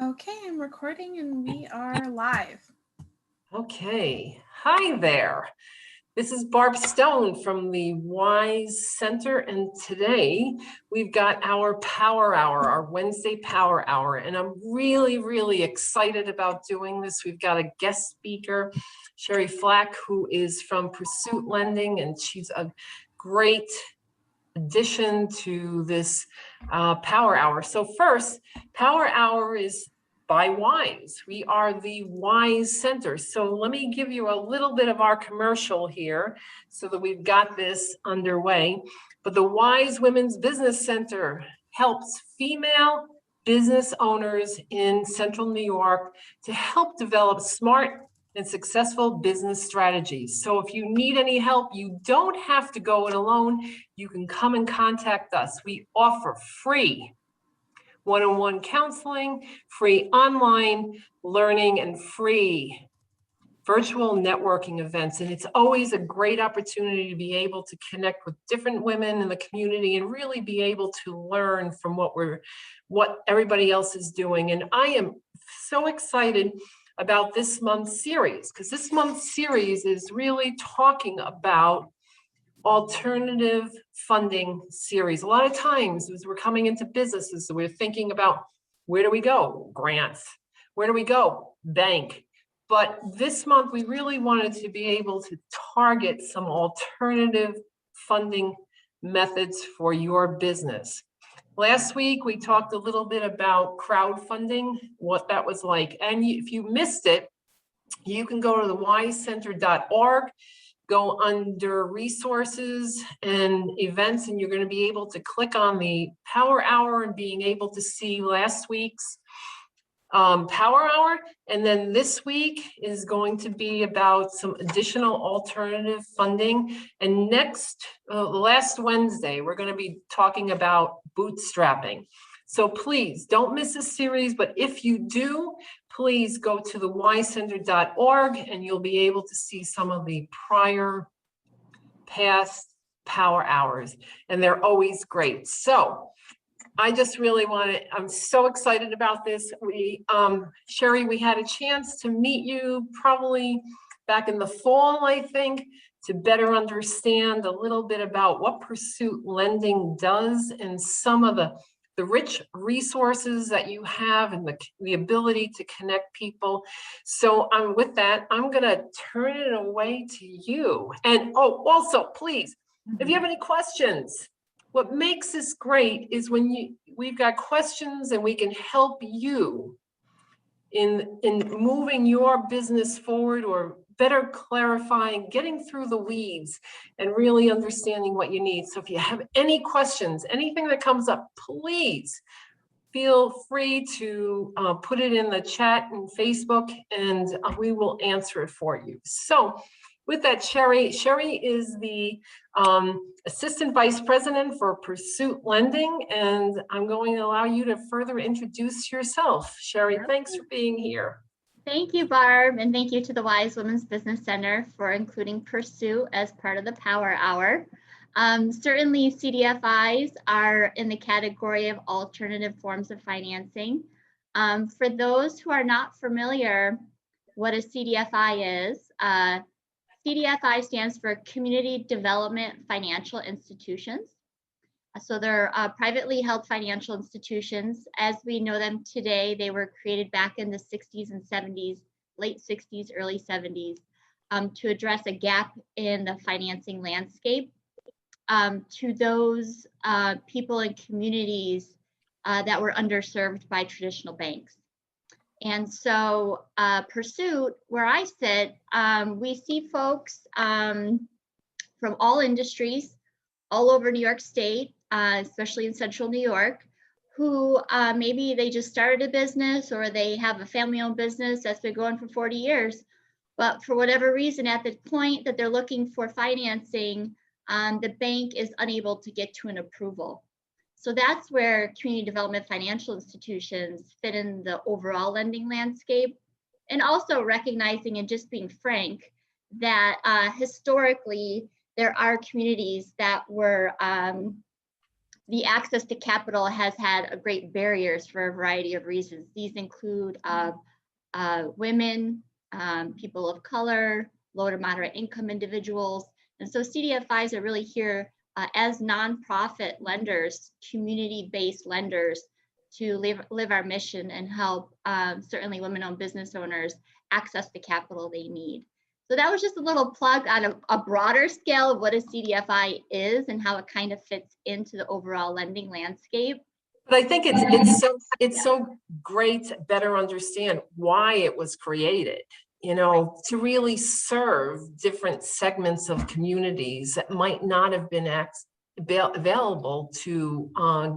Okay, I'm recording and we are live. Okay, hi there. This is Barb Stone from the WISE Center, and today we've got our Power Hour, our Wednesday Power Hour, and I'm really excited about doing this. We've got a guest speaker, Sherri Falck, who is from Pursuit Lending, and she's a great addition to this Power Hour. So first, Power Hour is by WISE. We are the WISE Center. So let me give you a little bit of our commercial here so that we've got this underway. But the WISE Women's Business Center helps female business owners in Central New York to help develop smart and successful business strategies. So if you need any help, you don't have to go it alone. You can come and contact us. We offer free one-on-one counseling, free online learning, and free virtual networking events. And it's always a great opportunity to be able to connect with different women in the community and really be able to learn from what everybody else is doing. And I am so excited about this month's series, because this month's series is really talking about alternative funding series. A lot of times as we're coming into businesses, we're thinking about, where do we go? Grants. Where do we go? Bank. But this month, we really wanted to be able to target some alternative funding methods for your business. Last week, we talked a little bit about crowdfunding, what that was like. And if you missed it, you can go to the wisecenter.org, go under resources and events, and you're going to be able to click on the Power Hour and being able to see last week's Power Hour. And then this week is going to be about some additional alternative funding. And last Wednesday, we're going to be talking about bootstrapping. So please don't miss this series, but if you do, please go to the wisecenter.org and you'll be able to see some of the past Power Hours, and they're always great. So I just really I'm so excited about this. Sherri, we had a chance to meet you probably back in the fall, I think, to better understand a little bit about what Pursuit Lending does and some of the rich resources that you have and the ability to connect people. So with that, I'm gonna turn it away to you. And also, please, if you have any questions, what makes this great is when we've got questions and we can help you in moving your business forward, or better clarifying, getting through the weeds and really understanding what you need. So if you have any questions, anything that comes up, please feel free to put it in the chat and Facebook, and we will answer it for you. So with that, Sherri is the Assistant Vice President for Pursuit Lending, and I'm going to allow you to further introduce yourself. Sherri, thanks for being here. Thank you, Barb, and thank you to the WISE Women's Business Center for including Pursuit as part of the Power Hour. Certainly, CDFIs are in the category of alternative forms of financing. For those who are not familiar what a CDFI is, CDFI stands for Community Development Financial Institutions. So they're privately held financial institutions. As we know them today, they were created back in the 60s and 70s, late 60s, early 70s, to address a gap in the financing landscape to those people and communities that were underserved by traditional banks. And so Pursuit, where I sit, we see folks from all industries, all over New York State, especially in Central New York, who maybe they just started a business or they have a family-owned business that's been going for 40 years. But for whatever reason, at the point that they're looking for financing, the bank is unable to get to an approval. So that's where community development financial institutions fit in the overall lending landscape. And also recognizing and just being frank that historically, there are communities that were the access to capital has had a great barriers for a variety of reasons. These include women, people of color, low to moderate income individuals. And so CDFIs are really here as nonprofit lenders, community-based lenders, to live our mission and help certainly women-owned business owners access the capital they need. So that was just a little plug on a broader scale of what a CDFI is and how it kind of fits into the overall lending landscape. But I think it's so great to better understand why it was created, you know, to really serve different segments of communities that might not have been available to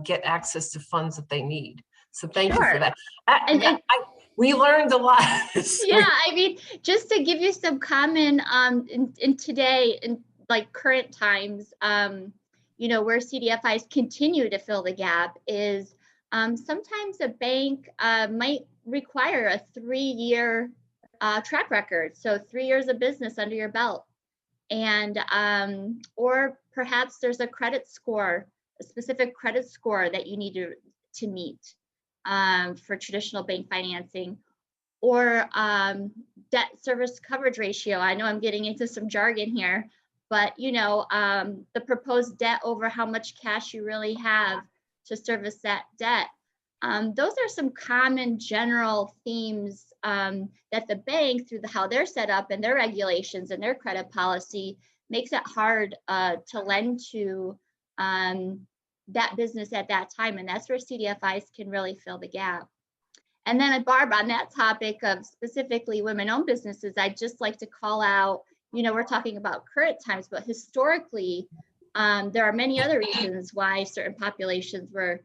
get access to funds that they need. So thank you for that. We learned a lot. Yeah, I mean, just to give you some common in today, in like current times, you know, where CDFIs continue to fill the gap is sometimes a bank might require a 3-year track record. So 3 years of business under your belt. And or perhaps there's a credit score, a specific credit score that you need to meet for traditional bank financing, or debt service coverage ratio. I know I'm getting into some jargon here, but you know, the proposed debt over how much cash you really have to service that debt. Those are some common general themes that the bank, through how they're set up and their regulations and their credit policy, makes it hard to lend to that business at that time. And that's where CDFIs can really fill the gap. And then, Barb, on that topic of specifically women-owned businesses, I'd just like to call out, you know, we're talking about current times, but historically, there are many other reasons why certain populations were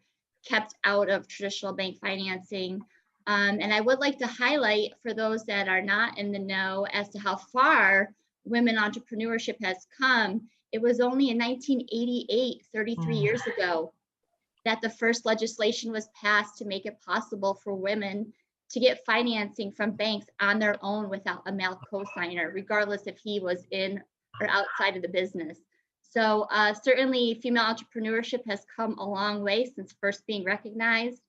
kept out of traditional bank financing. And I would like to highlight, for those that are not in the know as to how far women entrepreneurship has come, it was only in 1988, 33 years ago, that the first legislation was passed to make it possible for women to get financing from banks on their own without a male cosigner, regardless if he was in or outside of the business. So certainly female entrepreneurship has come a long way since first being recognized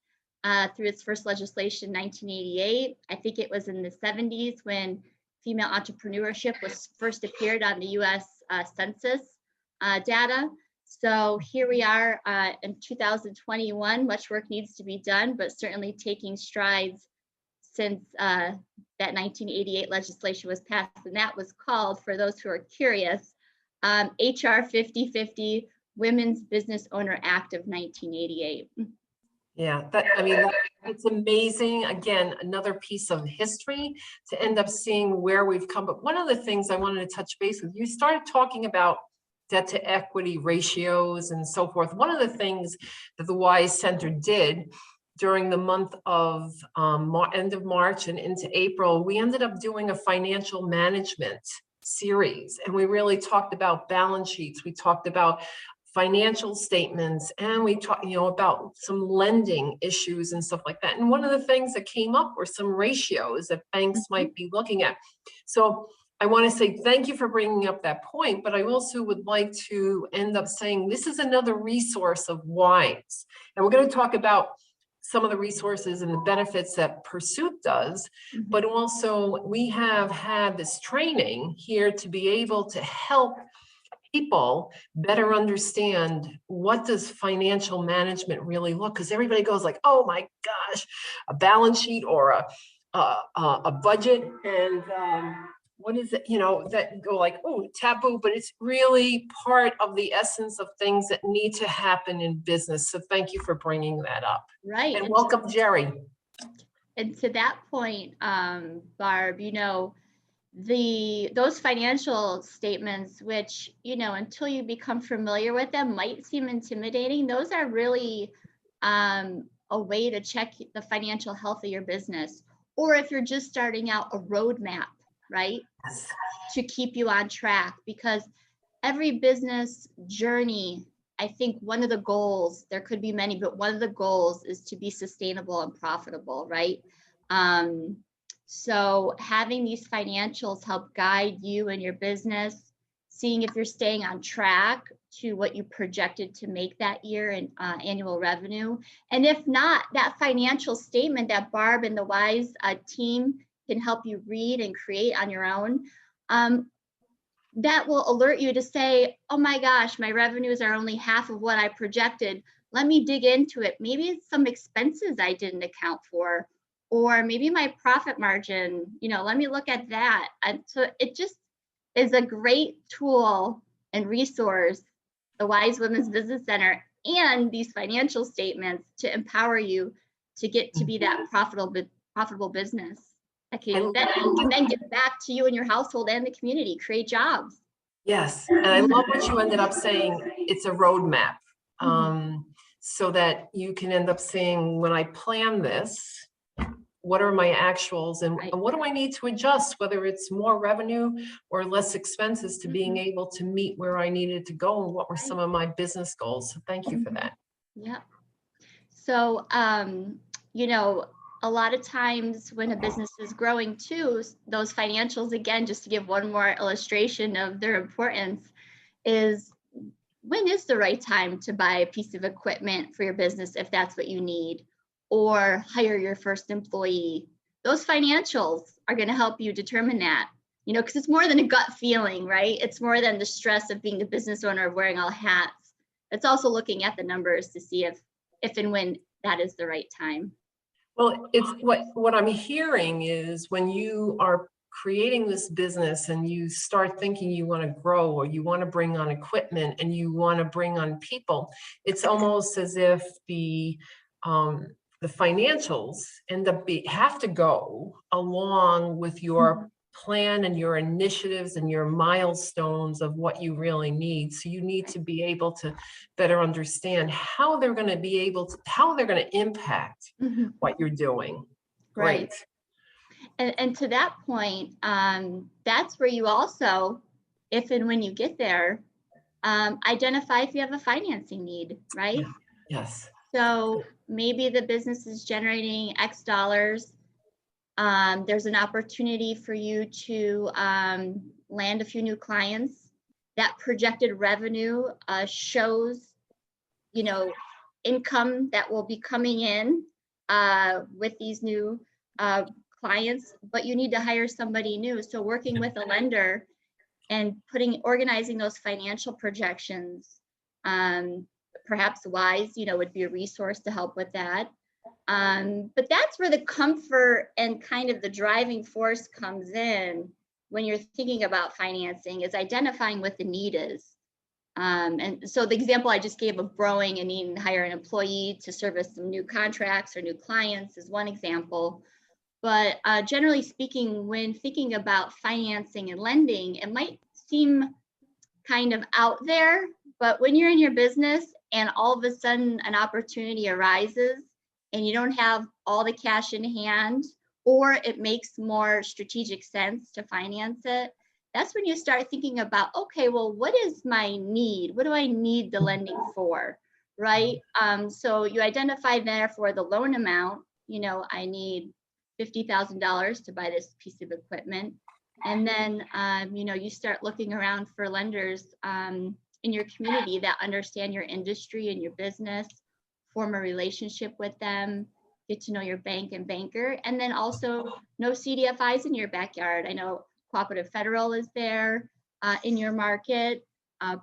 through its first legislation in 1988. I think it was in the 70s when female entrepreneurship was first appeared on the US Census data. So here we are in 2021. Much work needs to be done, but certainly taking strides since that 1988 legislation was passed. And that was called, for those who are curious, HR 5050, Women's Business Owner Act of 1988. Yeah, I mean, it's amazing. Again, another piece of history to end up seeing where we've come. But one of the things I wanted to touch base with, you started talking about debt to equity ratios and so forth. One of the things that the WISE Center did during the month of end of March and into April, we ended up doing a financial management series. And we really talked about balance sheets. We talked about financial statements, and we talked, you know, about some lending issues and stuff like that. And one of the things that came up were some ratios that banks might be looking at. So I want to say thank you for bringing up that point, but I also would like to end up saying this is another resource of WISE. And we're going to talk about some of the resources and the benefits that Pursuit does, but also we have had this training here to be able to help people better understand what does financial management really look, because everybody goes like, oh my gosh, a balance sheet or a budget, and what is it, you know, that go like, oh, taboo, but it's really part of the essence of things that need to happen in business. So thank you for bringing that up. Right. And welcome, Sherri. And to that point, Barb, you know, those financial statements, which, you know, until you become familiar with them might seem intimidating, those are really a way to check the financial health of your business. Or if you're just starting out, a roadmap, right? Yes. To keep you on track, because every business journey, I think one of the goals, there could be many, but one of the goals is to be sustainable and profitable, right? So having these financials help guide you and your business, seeing if you're staying on track, to what you projected to make that year in annual revenue. And if not, that financial statement that Barb and the WISE team can help you read and create on your own, that will alert you to say, oh my gosh, my revenues are only half of what I projected. Let me dig into it. Maybe it's some expenses I didn't account for, or maybe my profit margin, let me look at that. And so it just is a great tool and resource, the WISE Women's Business Center and these financial statements, to empower you to get to be that profitable business that can then give back to you and your household and the community, create jobs. Yes, and I love what you ended up saying. It's a roadmap, so that you can end up saying, when I plan this, what are my actuals and what do I need to adjust, whether it's more revenue or less expenses, to being able to meet where I needed to go, and what were some of my business goals. So thank you for that. Yeah. So, a lot of times when a business is growing too, those financials, again, just to give one more illustration of their importance, is when is the right time to buy a piece of equipment for your business if that's what you need, or hire your first employee. Those financials are going to help you determine that, because it's more than a gut feeling, right? It's more than the stress of being the business owner, of wearing all hats. It's also looking at the numbers to see if and when that is the right time. Well, it's what I'm hearing is, when you are creating this business and you start thinking you want to grow, or you want to bring on equipment and you want to bring on people, it's almost as if the financials have to go along with your plan and your initiatives and your milestones of what you really need. So you need to be able to better understand how they're going to impact what you're doing. Great. And to that point, that's where you also, if and when you get there, identify if you have a financing need, right? Yes. So maybe the business is generating X dollars. There's an opportunity for you to land a few new clients. That projected revenue shows, income that will be coming in with these new clients, but you need to hire somebody new. So working with a lender and organizing those financial projections, perhaps WISE, would be a resource to help with that. But that's where the comfort and kind of the driving force comes in when you're thinking about financing, is identifying what the need is. And so the example I just gave of growing and needing to hire an employee to service some new contracts or new clients is one example. But generally speaking, when thinking about financing and lending, it might seem kind of out there, but when you're in your business and all of a sudden an opportunity arises and you don't have all the cash in hand, or it makes more strategic sense to finance it, that's when you start thinking about, okay, well, what is my need? What do I need the lending for, right? So you identify there for the loan amount, I need $50,000 to buy this piece of equipment. And then, you start looking around for lenders in your community that understand your industry and your business, form a relationship with them, get to know your bank and banker, and then also know CDFIs in your backyard. I know Cooperative Federal is there in your market.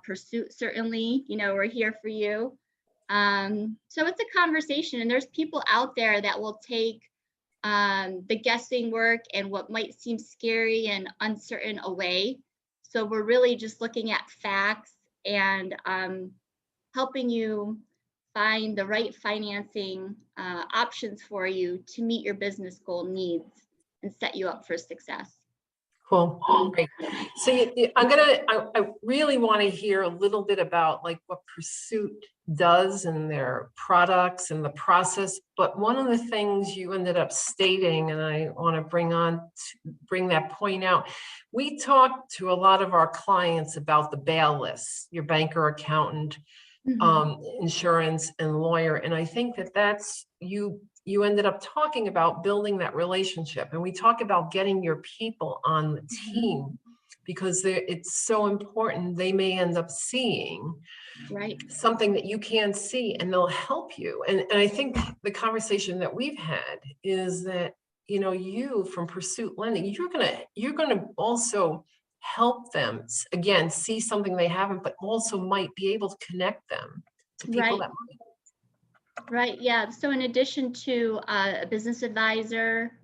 Pursuit, certainly, we're here for you. So it's a conversation, and there's people out there that will take the guessing work and what might seem scary and uncertain away. So we're really just looking at facts and helping you find the right financing options for you to meet your business goal needs and set you up for success. Cool. Great. So I really want to hear a little bit about what Pursuit does and their products and the process. But one of the things you ended up stating, and I want to bring that point out, we talk to a lot of our clients about the bail list, your banker, accountant, insurance, and lawyer. And I think that's you ended up talking about building that relationship. And we talk about getting your people on the team because it's so important. They may end up seeing Right. something that you can't see, and they'll help you. And I think the conversation that we've had is that, you know, you from Pursuit Lending, you're gonna also help them again see something they haven't, but also might be able to connect them to people Right. that Right. Yeah. So in addition to a business advisor,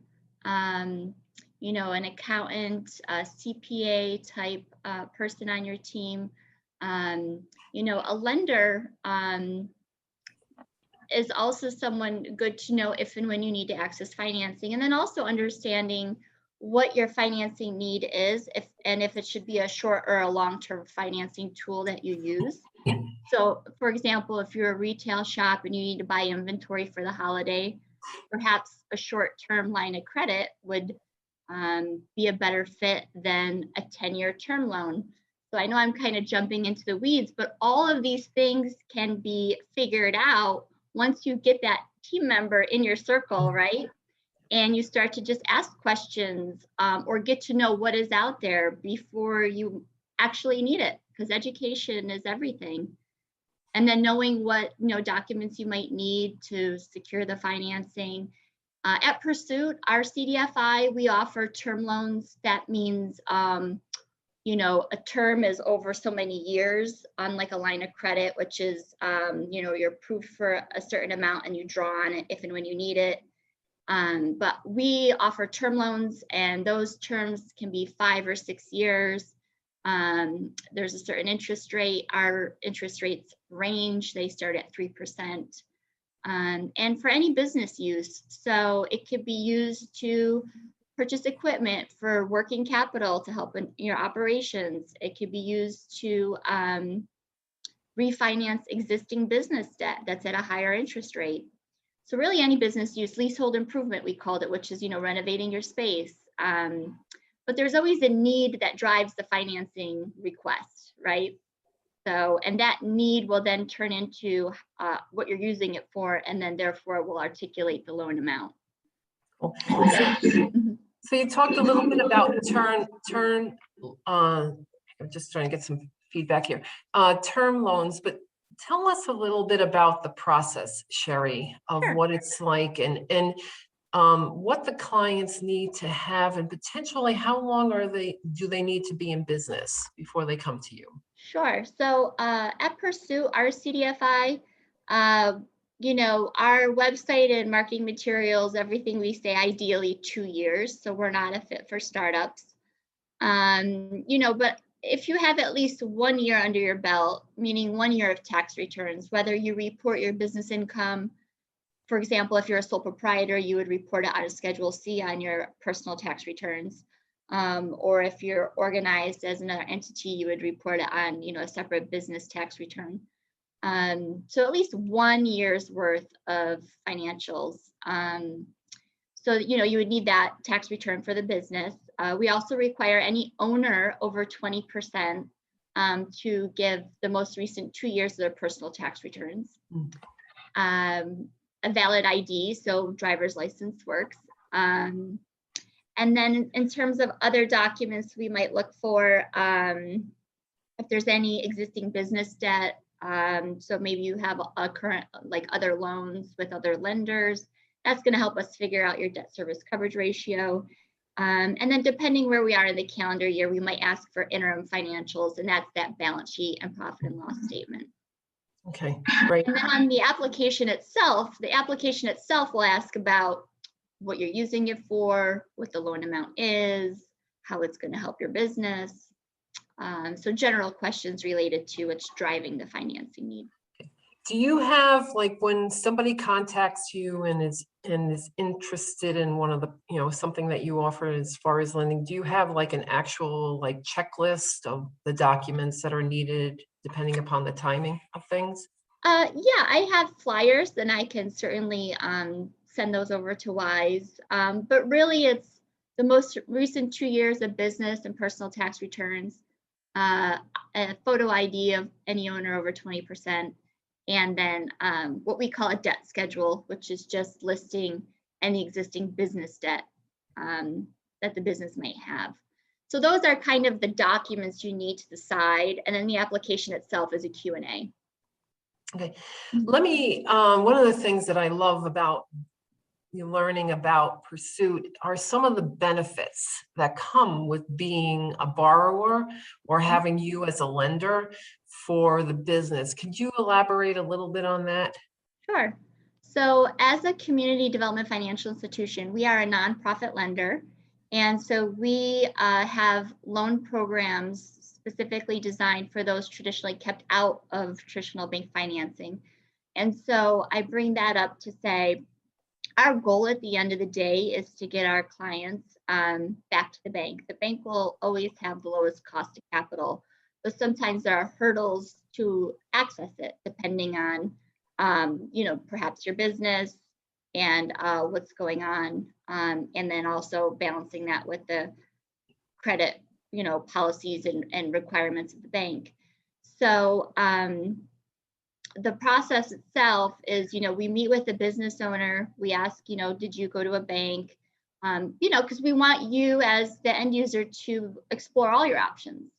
you know, an accountant, a CPA type person on your team, you know, a lender is also someone good to know if and when you need to access financing, and then also understanding what your financing need is, if it should be a short or a long-term financing tool that you use. So, for example, if you're a retail shop and you need to buy inventory for the holiday, perhaps a short-term line of credit would be a better fit than a 10-year term loan. So I know I'm kind of jumping into the weeds, but all of these things can be figured out once you get that team member in your circle, right? And you start to just ask questions or get to know what is out there before you actually need it, because education is everything. And then knowing what, you know, documents you might need to secure the financing. At Pursuit, our CDFI, we offer term loans. That means, you know, a term is over so many years, unlike a line of credit, which is, you know, you're approved for a certain amount and you draw on it if and when you need it. But we offer term loans, and those terms can be 5 or 6 years. There's a certain interest rate. Our interest rates range, they start at 3%. And for any business use. So it could be used to purchase equipment for working capital to help in your operations. It could be used to refinance existing business debt that's at a higher interest rate. So really any business use, leasehold improvement, we called it, which is, you know, renovating your space. But there's always a need that drives the financing request, right? So, and that need will then turn into what you're using it for, and then therefore will articulate the loan amount. Cool. So you talked a little bit about I'm just trying to get some feedback here. Term loans, but tell us a little bit about the process, Sherri, of Sure. what it's like and what the clients need to have, and potentially how long do they need to be in business before they come to you? Sure. So at Pursuit, our CDFI, you know, our website and marketing materials, everything we say, ideally 2 years. So we're not a fit for startups. You know, but if you have at least 1 year under your belt, meaning 1 year of tax returns, whether you report your business income, for example, if you're a sole proprietor, you would report it on a Schedule C on your personal tax returns. Or if you're organized as another entity, you would report it on, you know, a separate business tax return. So at least 1 year's worth of financials. So, you know, you would need that tax return for the business. We also require any owner over 20% to give the most recent 2 years of their personal tax returns. A valid ID, so driver's license works. And then in terms of other documents we might look for, if there's any existing business debt, so maybe you have a current, like other loans with other lenders, that's going to help us figure out your debt service coverage ratio. And then depending where we are in the calendar year, we might ask for interim financials, and that's that balance sheet and profit and loss statement. Okay, great. And then on the application itself will ask about what you're using it for, what the loan amount is, how it's going to help your business. So general questions related to what's driving the financing need. Do you have, like, when somebody contacts you and is interested in one of the, you know, something that you offer as far as lending, do you have like an actual like checklist of the documents that are needed depending upon the timing of things? Yeah, I have flyers, and I can certainly send those over to Wise. But really, it's the most recent 2 years of business and personal tax returns, a photo ID of any owner over 20%, and then what we call a debt schedule, which is just listing any existing business debt that the business might have. So those are kind of the documents you need to decide. And then the application itself is a Q&A. Okay, let me, one of the things that I love about learning about Pursuit are some of the benefits that come with being a borrower or having you as a lender for the business. Could you elaborate a little bit on that? Sure. So as a community development financial institution, we are a nonprofit lender. And so we have loan programs specifically designed for those traditionally kept out of traditional bank financing. And so I bring that up to say, our goal at the end of the day is to get our clients back to the bank. The bank will always have the lowest cost of capital, but sometimes there are hurdles to access it depending on, perhaps your business and what's going on, and then also balancing that with the credit, policies and requirements of the bank. So the process itself is, we meet with the business owner. We ask, did you go to a bank? Because we want you as the end user to explore all your options.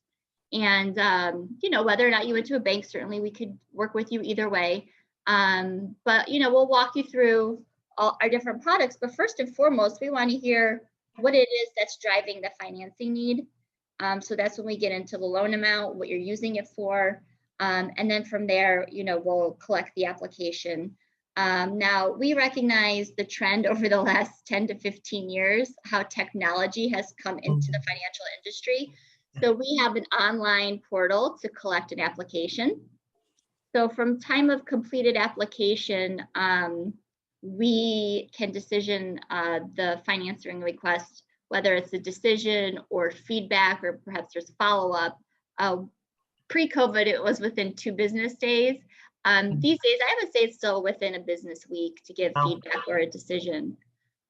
And, whether or not you went to a bank, certainly we could work with you either way. But, we'll walk you through all our different products. But first and foremost, we want to hear what it is that's driving the financing need. So that's when we get into the loan amount, what you're using it for. And then from there, we'll collect the application. Now, we recognize the trend over the last 10 to 15 years, how technology has come into the financial industry. So we have an online portal to collect an application. So from time of completed application, we can decision the financing request, whether it's a decision or feedback, or perhaps there's follow-up. Pre-COVID, it was within 2 business days. These days, I would say it's still within a business week to give feedback or a decision.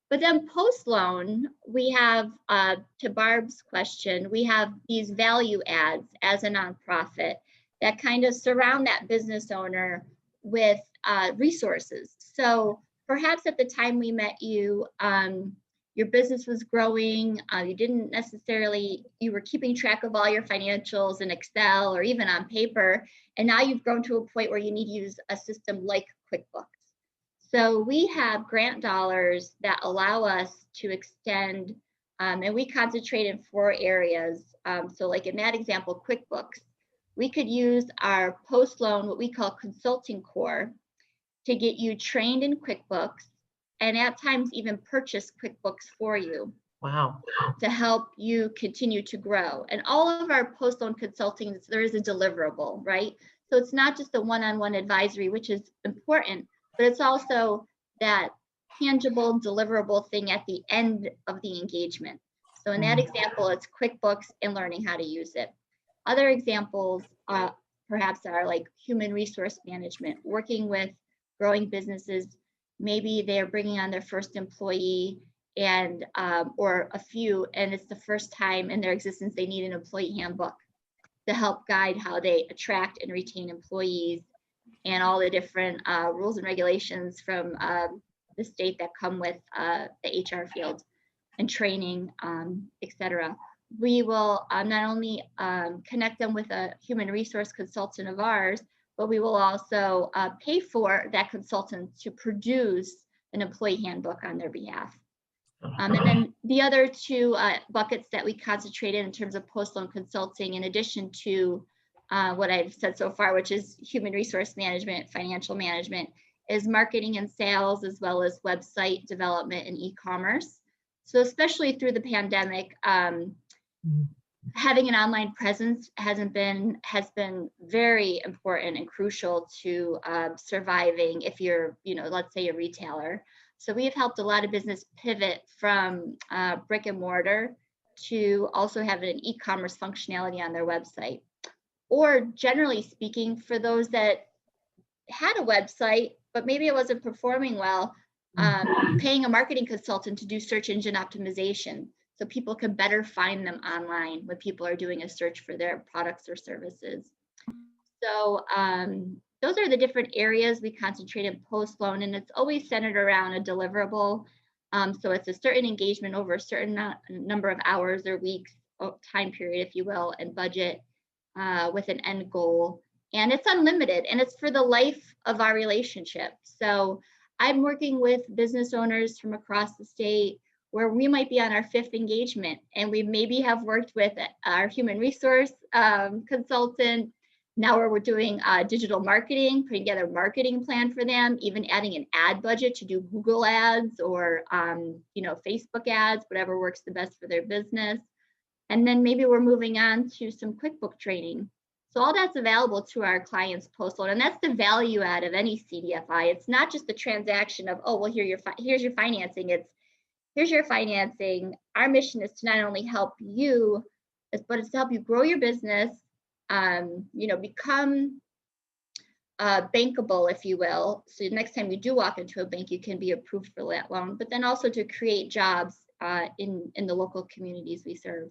But then post-loan, we have, to Barb's question, we have these value adds as a nonprofit that kind of surround that business owner with resources. So perhaps at the time we met you, your business was growing, you were keeping track of all your financials in Excel or even on paper, and now you've grown to a point where you need to use a system like QuickBooks. So we have grant dollars that allow us to extend, and we concentrate in 4 areas. So like in that example, QuickBooks, we could use our post-loan, what we call consulting core, to get you trained in QuickBooks, and at times even purchase QuickBooks for you. Wow. To help you continue to grow. And all of our post-loan consulting, there is a deliverable, right? So it's not just a one-on-one advisory, which is important, but it's also that tangible deliverable thing at the end of the engagement. So in that example, it's QuickBooks and learning how to use it. Other examples perhaps are like human resource management, working with growing businesses. Maybe they're bringing on their first employee and or a few, and it's the first time in their existence they need an employee handbook to help guide how they attract and retain employees, and all the different rules and regulations from the state that come with the HR field and training, etc. We will not only connect them with a human resource consultant of ours, but we will also pay for that consultant to produce an employee handbook on their behalf. And then the other 2 buckets that we concentrate in terms of post-loan consulting, in addition to what I've said so far, which is human resource management, financial management, is marketing and sales, as well as website development and e-commerce. So especially through the pandemic, having an online presence has been very important and crucial to surviving if you're, let's say a retailer. So we have helped a lot of business pivot from brick and mortar to also have an e-commerce functionality on their website. Or generally speaking, for those that had a website, but maybe it wasn't performing well, paying a marketing consultant to do search engine optimization so people can better find them online when people are doing a search for their products or services. So those are the different areas we concentrate in post-loan, and it's always centered around a deliverable. So it's a certain engagement over a certain number of hours or weeks time period, if you will, and budget with an end goal. And it's unlimited, and it's for the life of our relationship. So I'm working with business owners from across the state where we might be on our 5th engagement, and we maybe have worked with our human resource consultant. Now we're doing digital marketing, putting together a marketing plan for them, even adding an ad budget to do Google ads or Facebook ads, whatever works the best for their business. And then maybe we're moving on to some QuickBook training. So all that's available to our clients post-loan, and that's the value add of any CDFI. It's not just the transaction of, oh, well, here's your financing. It's here's your financing. Our mission is to not only help you, but it's to help you grow your business, become bankable, if you will. So next time you do walk into a bank, you can be approved for that loan, but then also to create jobs in the local communities we serve.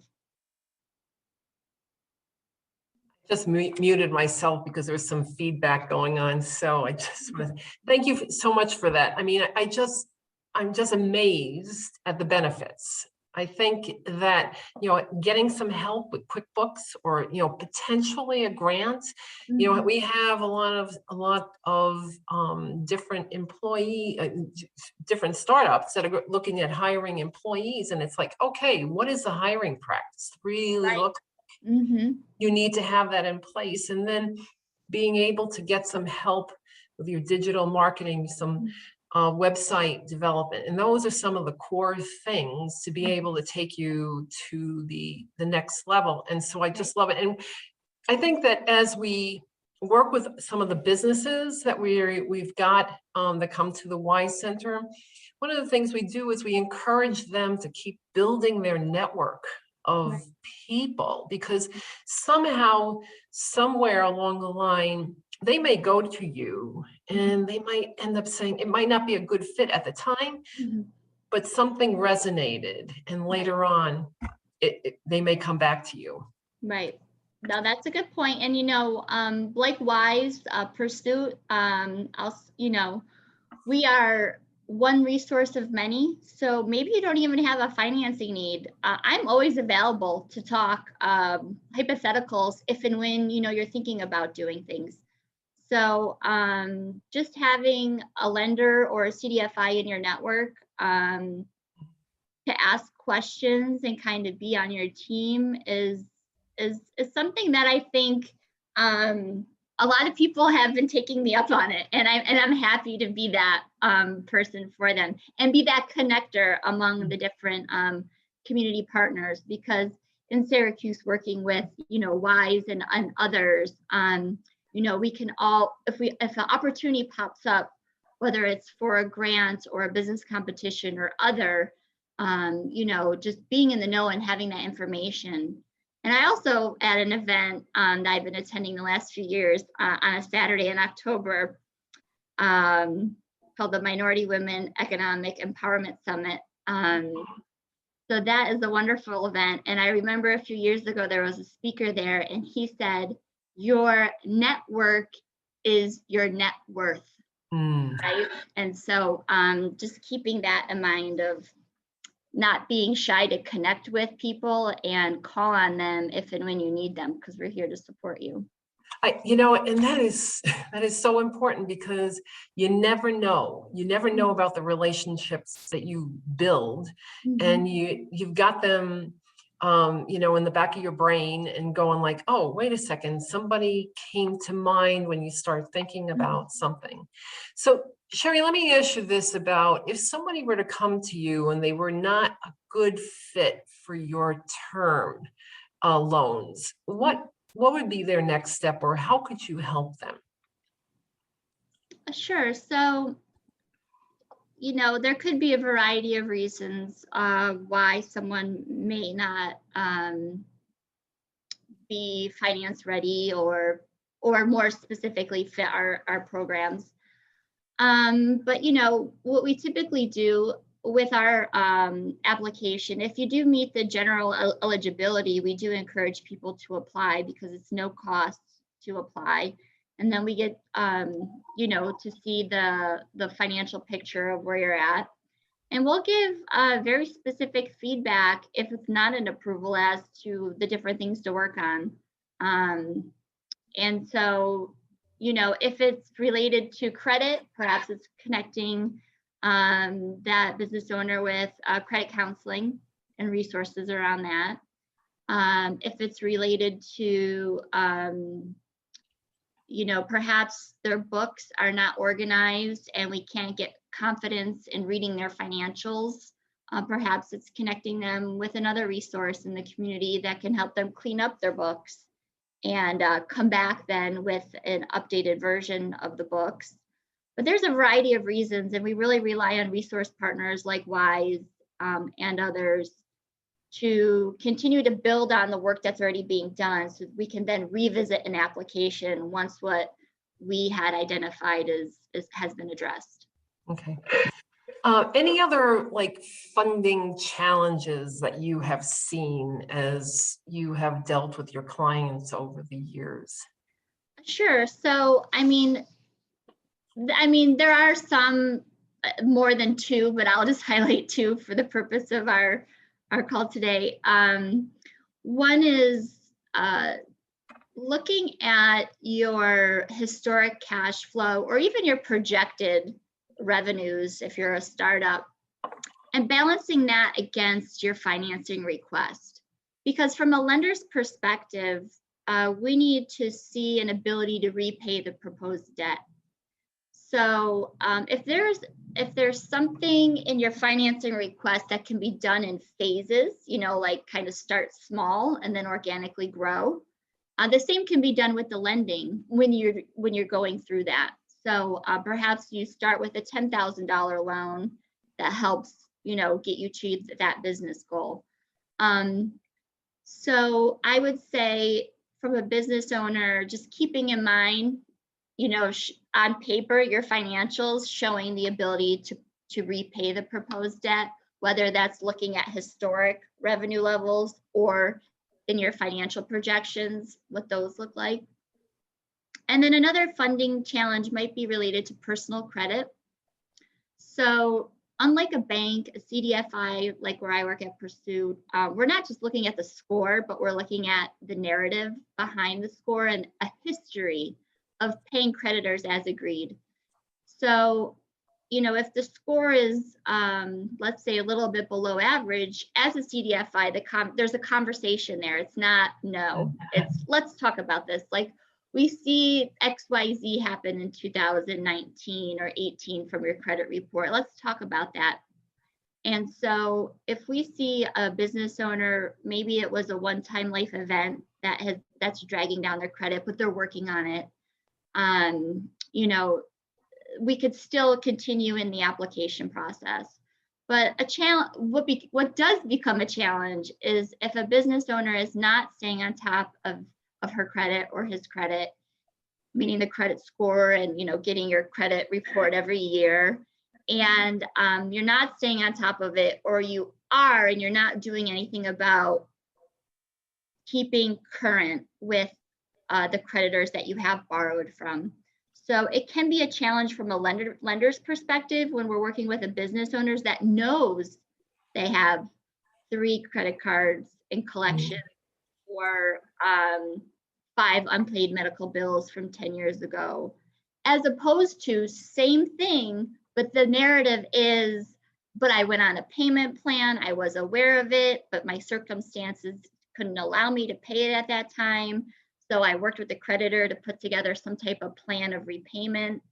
Just muted myself because there was some feedback going on. So I just want to thank you so much for that. I mean, I'm just amazed at the benefits. I think that, getting some help with QuickBooks or, potentially a grant, we have a lot of different different startups that are looking at hiring employees. And it's like, okay, what is the hiring practice? Really look. You need to have that in place, and then being able to get some help with your digital marketing, some website development, and those are some of the core things to be able to take you to the next level. And so I just love it. And I think that as we work with some of the businesses that we've got that come to the WISE Center, one of the things we do is we encourage them to keep building their network of people, because somehow, somewhere along the line, they may go to you and they might end up saying it might not be a good fit at the time, but something resonated, and later on, they may come back to you. Right. Now that's a good point. And likewise, Pursuit, we are one resource of many. So maybe you don't even have a financing need. I'm always available to talk hypotheticals if and when you're thinking about doing things. So just having a lender or a CDFI in your network to ask questions and kind of be on your team is something that I think a lot of people have been taking me up on it, and I'm happy to be that person for them and be that connector among the different community partners. Because in Syracuse, working with WISE and others, we can all, if an opportunity pops up, whether it's for a grant or a business competition or other, just being in the know and having that information. And I also, at an event that I've been attending the last few years on a Saturday in October, called the Minority Women Economic Empowerment Summit. So that is a wonderful event. And I remember a few years ago, there was a speaker there, and he said, your network is your net worth, right? And so just keeping that in mind of not being shy to connect with people and call on them if and when you need them, because we're here to support you. And that is so important, because you never know about the relationships that you build, and you've got them in the back of your brain and going like, oh, wait a second, somebody came to mind when you start thinking about something. So Sherri, let me ask you this about, if somebody were to come to you and they were not a good fit for your term loans, what would be their next step, or how could you help them? Sure. So, there could be a variety of reasons why someone may not be finance ready or more specifically fit our programs. But what we typically do with our application, if you do meet the general eligibility, we do encourage people to apply, because it's no cost to apply. And then we get, to see the financial picture of where you're at. And we'll give very specific feedback if it's not an approval as to the different things to work on. And so, you know, if it's related to credit, perhaps it's connecting that business owner with credit counseling and resources around that. If it's related to, you know, perhaps their books are not organized and we can't get confidence in reading their financials. Perhaps it's connecting them with another resource in the community that can help them clean up their books and come back then with an updated version of the books. But there's a variety of reasons, and we really rely on resource partners like WISE and others to continue to build on the work that's already being done so we can then revisit an application once what we had identified has been addressed. Okay. Any other like funding challenges that you have seen as you have dealt with your clients over the years? Sure. So, I mean, there are some more than two, but I'll just highlight two for the purpose of our call today. One is looking at your historic cash flow or even your projected revenues if you're a startup and balancing that against your financing request. Because from a lender's perspective, we need to see an ability to repay the proposed debt. So if there's something in your financing request that can be done in phases, you know, like kind of start small and then organically grow, the same can be done with the lending when you're going through that. So perhaps you start with a $10,000 loan that helps, you know, get you to that business goal. So I would say from a business owner, just keeping in mind, you know, on paper, your financials showing the ability to repay the proposed debt, whether that's looking at historic revenue levels or in your financial projections, what those look like. And then another funding challenge might be related to personal credit. So unlike a bank, a CDFI, like where I work at Pursue, we're not just looking at the score, but we're looking at the narrative behind the score and a history of paying creditors as agreed. So, you know, if the score is, let's say, a little bit below average, as a CDFI, there's a conversation there. It's not no, it's let's talk about this. Like we see XYZ happen in 2019 or 18 from your credit report. Let's talk about that. And so if we see a business owner, maybe it was a one-time life event that's dragging down their credit, but they're working on it. You know, we could still continue in the application process. But a challenge, what does become a challenge is if a business owner is not staying on top of her credit or his credit, meaning the credit score and, you know, getting your credit report every year, and you're not staying on top of it, or you are and you're not doing anything about keeping current with the creditors that you have borrowed from. So it can be a challenge from a lender's perspective when we're working with a business owner that knows they have 3 credit cards in collection or 5 unpaid medical bills from 10 years ago, as opposed to same thing, but the narrative is, but I went on a payment plan, I was aware of it, but my circumstances couldn't allow me to pay it at that time. So I worked with the creditor to put together some type of plan of repayment.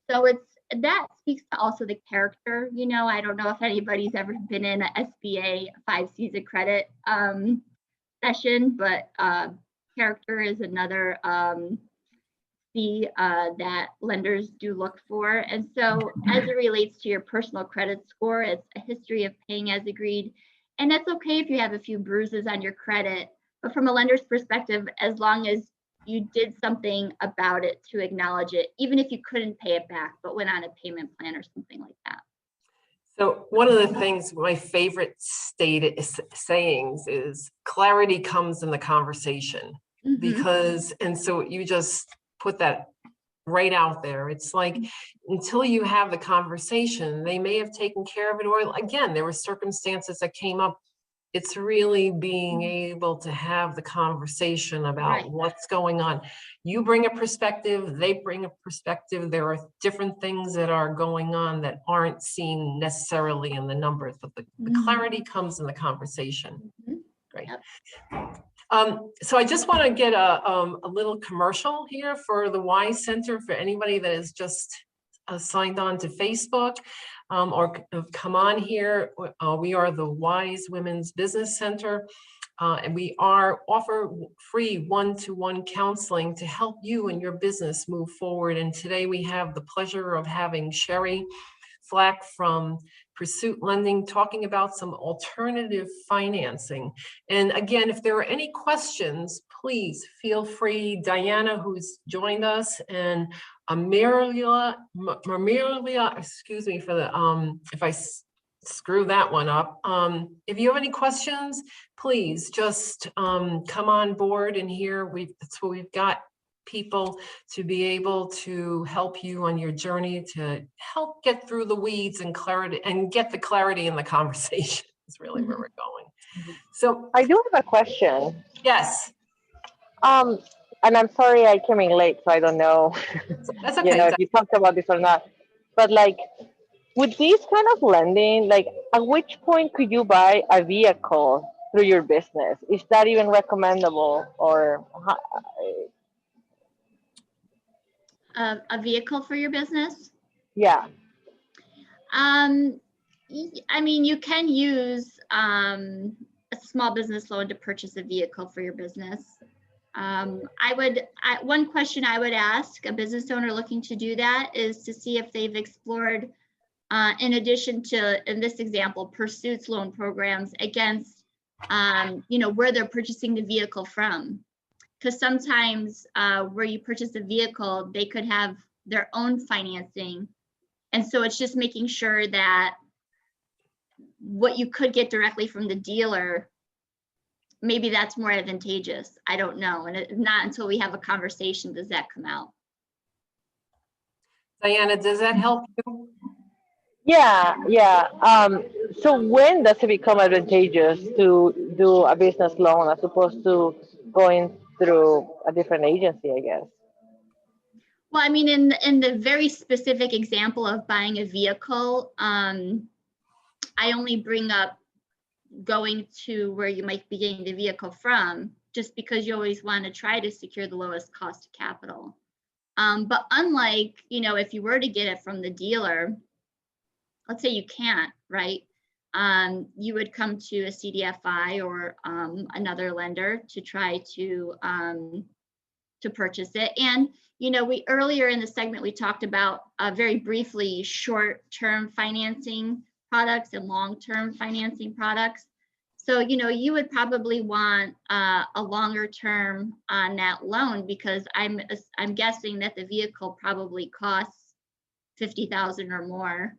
So that speaks to also the character. You know, I don't know if anybody's ever been in an SBA 5 C's of credit session, but character is another C that lenders do look for. And so as it relates to your personal credit score, it's a history of paying as agreed. And that's okay if you have a few bruises on your credit, but from a lender's perspective, as long as you did something about it to acknowledge it, even if you couldn't pay it back, but went on a payment plan or something like that. So one of the things, my favorite sayings is clarity comes in the conversation. Because, and so you just put that right out there. It's like, until you have the conversation, they may have taken care of it, or again, there were circumstances that came up. It's really being able to have the conversation about what's going on. You bring a perspective, they bring a perspective. There are different things that are going on that aren't seen necessarily in the numbers, but the clarity comes in the conversation. Great. So I just want to get a little commercial here for the WISE Center for anybody that is just signed on to Facebook or come on here. We are the WISE Women's Business Center, and we offer free one-to-one counseling to help you and your business move forward. And today we have the pleasure of having Sherri Falck from Pursuit Lending talking about some alternative financing. And again, if there are any questions, please feel free. Diana, who's joined us, and Amelia, excuse me for the if I screw that one up. If you have any questions, please just come on board, and here that's what we've got people to be able to help you on your journey to help get through the weeds and clarity and get the clarity in the conversation is really where we're going. So I do have a question. Yes. And I'm sorry I came in late, so I don't know, That's okay. if you talked about this or not. But like, with this kind of lending, like, at which point could you buy a vehicle through your business? Is that even recommendable, or A vehicle for your business? yeah? I mean, you can use a small business loan to purchase a vehicle for your business. One question I would ask a business owner looking to do that is to see if they've explored, in addition to, in this example, Pursuit's loan programs against, where they're purchasing the vehicle from. Because sometimes where you purchase a vehicle, they could have their own financing. And so it's just making sure that what you could get directly from the dealer, maybe that's more advantageous. I don't know. And not until we have a conversation does that come out. Diana, does that help you? Yeah. So when does it become advantageous to do a business loan as opposed to going through a different agency, I guess? Well, I mean, in the very specific example of buying a vehicle, I only bring up going to where you might be getting the vehicle from, just because you always want to try to secure the lowest cost of capital. But unlike, if you were to get it from the dealer, let's say you can't, right? You would come to a CDFI or another lender to try to purchase it. And we earlier in the segment we talked about very briefly short-term financing products and long-term financing products. So you would probably want a longer term on that loan, because I'm guessing that the vehicle probably costs $50,000 or more.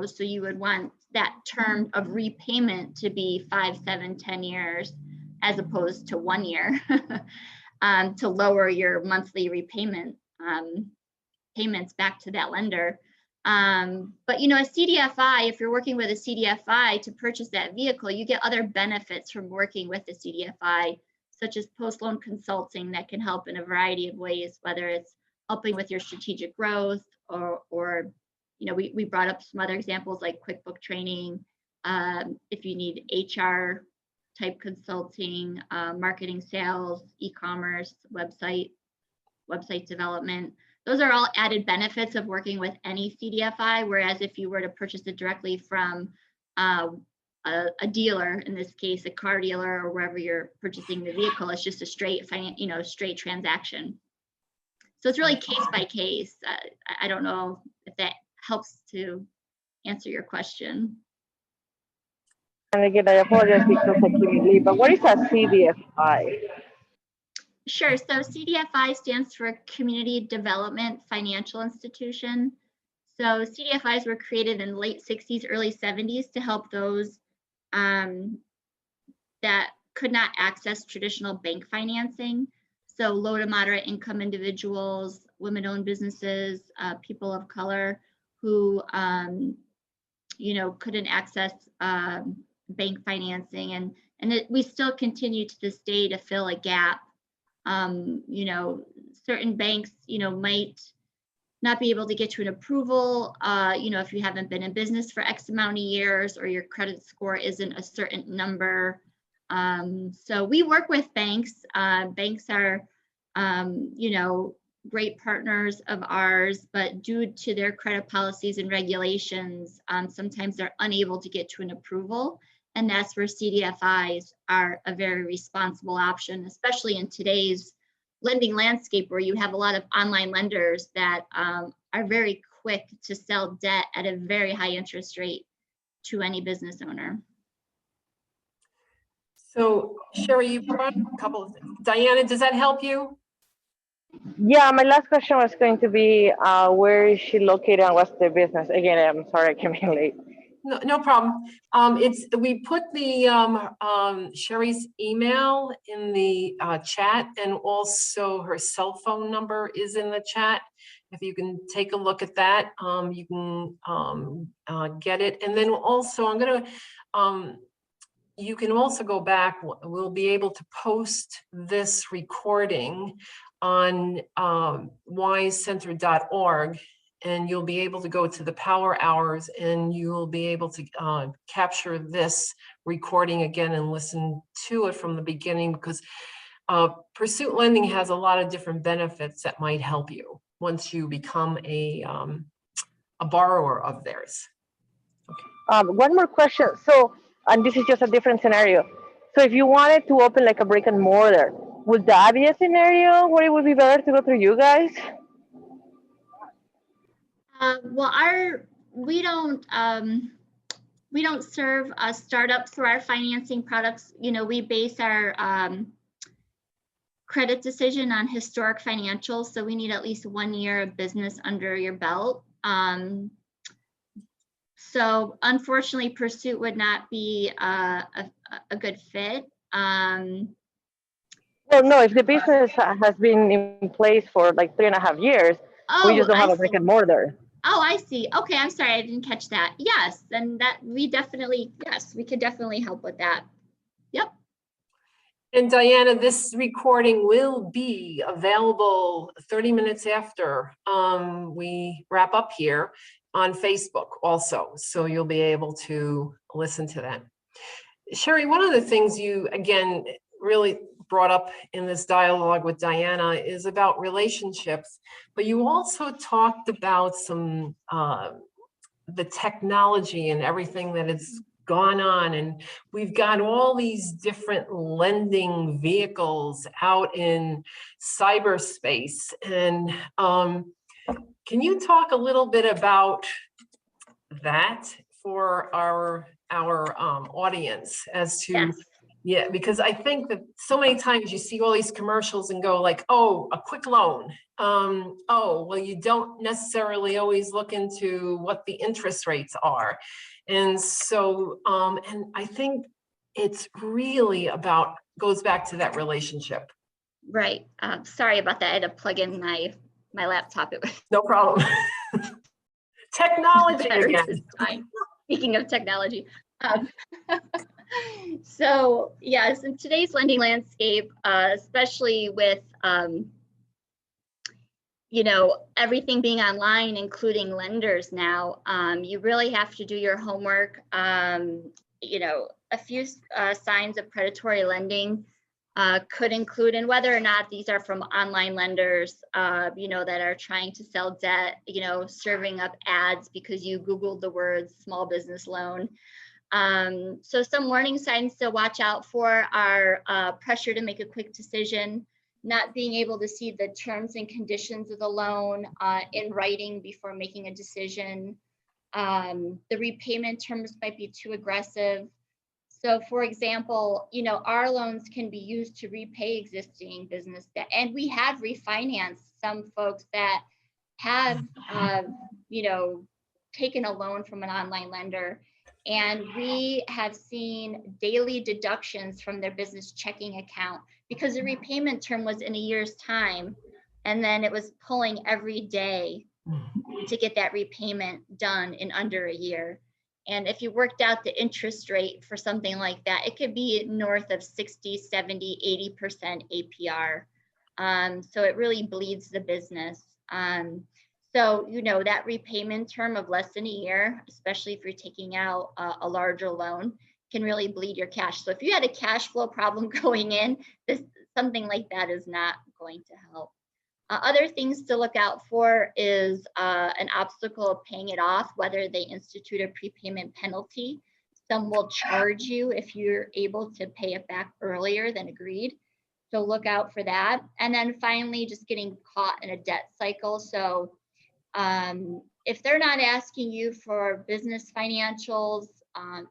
So you would want that term of repayment to be 5, 7, 10 years, as opposed to 1 year, to lower your monthly repayment payments back to that lender. But a CDFI, if you're working with a CDFI to purchase that vehicle, you get other benefits from working with the CDFI, such as post-loan consulting that can help in a variety of ways, whether it's helping with your strategic growth or we brought up some other examples like QuickBook training, if you need HR type consulting, marketing, sales, e-commerce, website development. Those are all added benefits of working with any CDFI, whereas if you were to purchase it directly from a dealer, in this case, a car dealer or wherever you're purchasing the vehicle, it's just a straight straight transaction. So it's really case by case. I don't know if that helps to answer your question. And again, I apologize because I came late, but what is a CDFI? Sure. So CDFI stands for Community Development Financial Institution. So CDFIs were created in the late 60s, early 70s to help those that could not access traditional bank financing. So low to moderate income individuals, women-owned businesses, people of color who, couldn't access bank financing, and we still continue to this day to fill a gap. Certain banks, might not be able to get you an approval, if you haven't been in business for X amount of years or your credit score isn't a certain number. So we work with banks. Banks are, great partners of ours, but due to their credit policies and regulations, sometimes they're unable to get to an approval. And that's where CDFIs are a very responsible option, especially in today's lending landscape where you have a lot of online lenders that are very quick to sell debt at a very high interest rate to any business owner. So Sherri, you brought up a couple of things. Diana, does that help you? Yeah, my last question was going to be, where is she located and what's the business? Again, I'm sorry I came in late. No problem. We put the Sherri's email in the chat, and also her cell phone number is in the chat. If you can take a look at that, you can get it. And then also I'm gonna, you can also go back. We'll be able to post this recording on wisecenter.org, and you'll be able to go to the power hours, and you'll be able to capture this recording again and listen to it from the beginning, because Pursuit Lending has a lot of different benefits that might help you once you become a borrower of theirs. Okay. One more question. So, and this is just a different scenario. So if you wanted to open like a brick and mortar, would that be a scenario where it would be better to go through you guys? Well, we don't serve startups through our financing products. We base our credit decision on historic financials, so we need at least 1 year of business under your belt. So unfortunately, Pursuit would not be a good fit. Well, no, if the business has been in place for like 3.5 years, we just don't have a brick and mortar. Oh, I see. Okay, I'm sorry, I didn't catch that. Yes, then we could definitely help with that. Yep. And Diana, this recording will be available 30 minutes after we wrap up here on Facebook also. So you'll be able to listen to that. Sherri, one of the things you, again, really brought up in this dialogue with Diana is about relationships, but you also talked about some, the technology and everything that has gone on. And we've got all these different lending vehicles out in cyberspace. And can you talk a little bit about that for our audience as to, yes. Yeah, because I think that so many times you see all these commercials and go like, oh, a quick loan. Oh, well, you don't necessarily always look into what the interest rates are. And so, and I think it's really goes back to that relationship. Right. Sorry about that. I had to plug in my laptop. It was no problem. Technology again. Speaking of technology. So yes, in today's lending landscape, especially with everything being online, including lenders now, you really have to do your homework. A few signs of predatory lending could include, and whether or not these are from online lenders, that are trying to sell debt, serving up ads because you Googled the words small business loan. So some warning signs to watch out for are pressure to make a quick decision, not being able to see the terms and conditions of the loan in writing before making a decision. The repayment terms might be too aggressive. So for example, our loans can be used to repay existing business debt. And we have refinanced some folks that have, taken a loan from an online lender. And we have seen daily deductions from their business checking account because the repayment term was in a year's time, and then it was pulling every day to get that repayment done in under a year. And if you worked out the interest rate for something like that, it could be north of 60, 70, 80% APR. So it really bleeds the business. So, you know, that repayment term of less than a year, especially if you're taking out a larger loan, can really bleed your cash. So if you had a cash flow problem going in, something like that is not going to help. Other things to look out for is an obstacle of paying it off, whether they institute a prepayment penalty. Some will charge you if you're able to pay it back earlier than agreed. So look out for that. And then finally, just getting caught in a debt cycle. So if they're not asking you for business financials,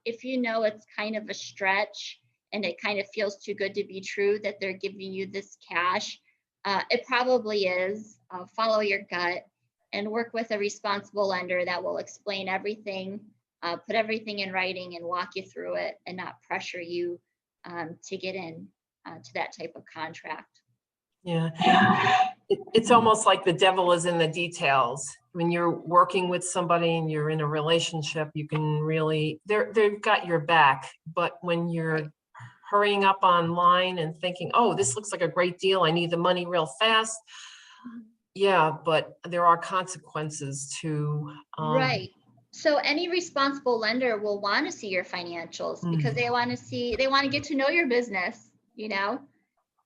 if you know it's kind of a stretch and it kind of feels too good to be true that they're giving you this cash, it probably is. Follow your gut and work with a responsible lender that will explain everything, put everything in writing and walk you through it and not pressure you to get in to that type of contract. Yeah, it's almost like the devil is in the details. When you're working with somebody and you're in a relationship, you can really, they've got your back. But when you're hurrying up online and thinking, oh, this looks like a great deal, I need the money real fast. Yeah, but there are consequences to. Right. So any responsible lender will want to see your financials because they want to get to know your business, you know.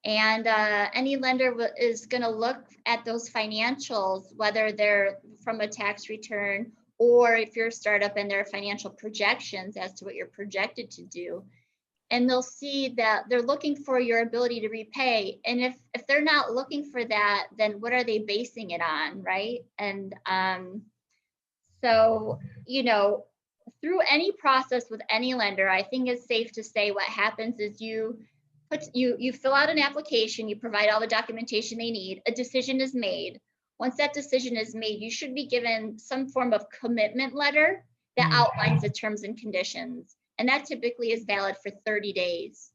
And any lender is going to look at those financials, whether they're from a tax return or if you're a startup and their financial projections as to what you're projected to do. And they'll see that they're looking for your ability to repay. And if they're not looking for that, then what are they basing it on, right? And so, you know, through any process with any lender, I think it's safe to say what happens is you fill out an application, you provide all the documentation they need, a decision is made. Once that decision is made, you should be given some form of commitment letter that outlines the terms and conditions. And that typically is valid for 30 days,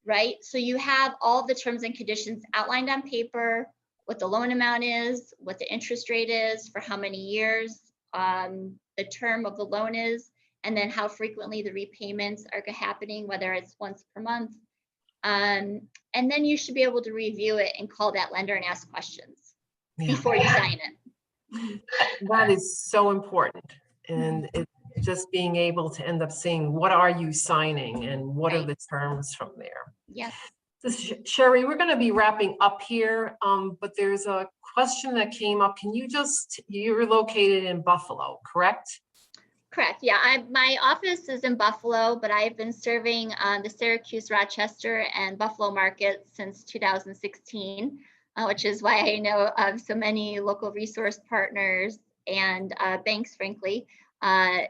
right? So you have all the terms and conditions outlined on paper, what the loan amount is, what the interest rate is, for how many years the term of the loan is, and then how frequently the repayments are happening, whether it's once per month. And then you should be able to review it and call that lender and ask questions before you sign it. That is so important. And it's just being able to end up seeing what are you signing and what are the terms from there. Yes. So Sherri, we're going to be wrapping up here, but there's a question that came up. You're located in Buffalo, correct? Correct. Yeah, my office is in Buffalo, but I've been serving the Syracuse, Rochester, and Buffalo markets since 2016, which is why I know of so many local resource partners and banks, frankly,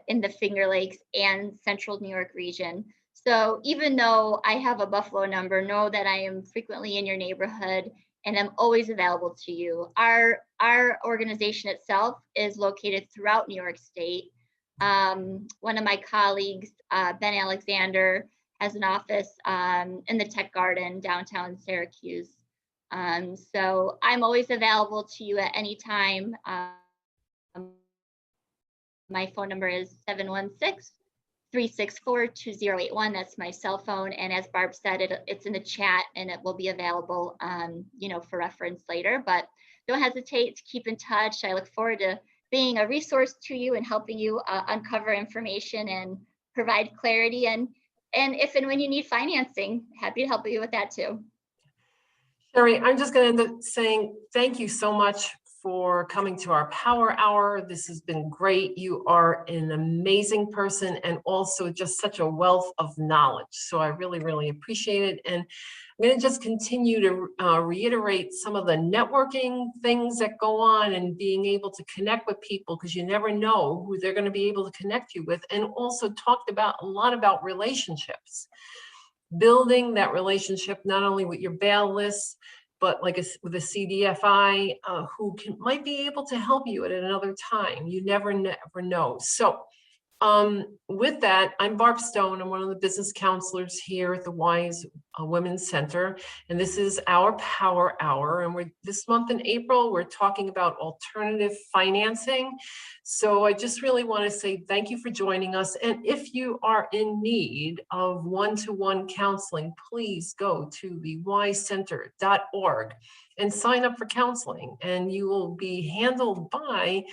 in the Finger Lakes and Central New York region. So even though I have a Buffalo number, know that I am frequently in your neighborhood and I'm always available to you. Our organization itself is located throughout New York State. One of my colleagues, Ben Alexander, has an office in the Tech Garden downtown Syracuse. So I'm always available to you at any time. My phone number is 716-364-2081. That's my cell phone. And as Barb said, it's in the chat and it will be available, you know, for reference later. But don't hesitate to keep in touch. I look forward to being a resource to you and helping you uncover information and provide clarity. And if and when you need financing, happy to help you with that too. Sherri, I'm just going to end up saying thank you so much for coming to our Power Hour. This has been great. You are an amazing person and also just such a wealth of knowledge. So I really, really appreciate it. And I'm going to just continue to reiterate some of the networking things that go on and being able to connect with people, because you never know who they're going to be able to connect you with. And also talked about a lot about relationships, building that relationship, not only with your bail lists, but like with a CDFI who might be able to help you at another time. You never know. So With that, I'm Barb Stone. I'm one of the business counselors here at the Wise Women's Center, and this is our Power Hour. And this month in April, we're talking about alternative financing. So I just really want to say thank you for joining us. And if you are in need of one-to-one counseling, please go to the wisecenter.org and sign up for counseling, and you will be handled by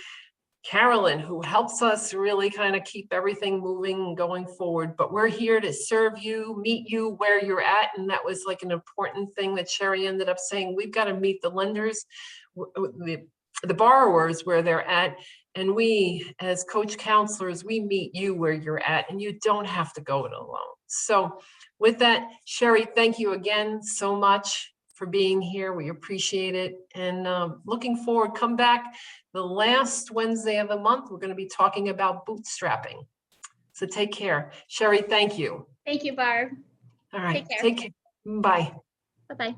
Carolyn, who helps us really kind of keep everything moving and going forward. But we're here to serve you, meet you where you're at. And that was like an important thing that Sherri ended up saying. We've got to meet the lenders, the borrowers where they're at. And we, as coach counselors, we meet you where you're at, and you don't have to go it alone. So with that, Sherri, thank you again so much for being here. We appreciate it. And looking forward, come back the last Wednesday of the month. We're going to be talking about bootstrapping. So take care. Sherri, thank you. Thank you, Barb. All right. Take care. Take care. Bye. Bye-bye.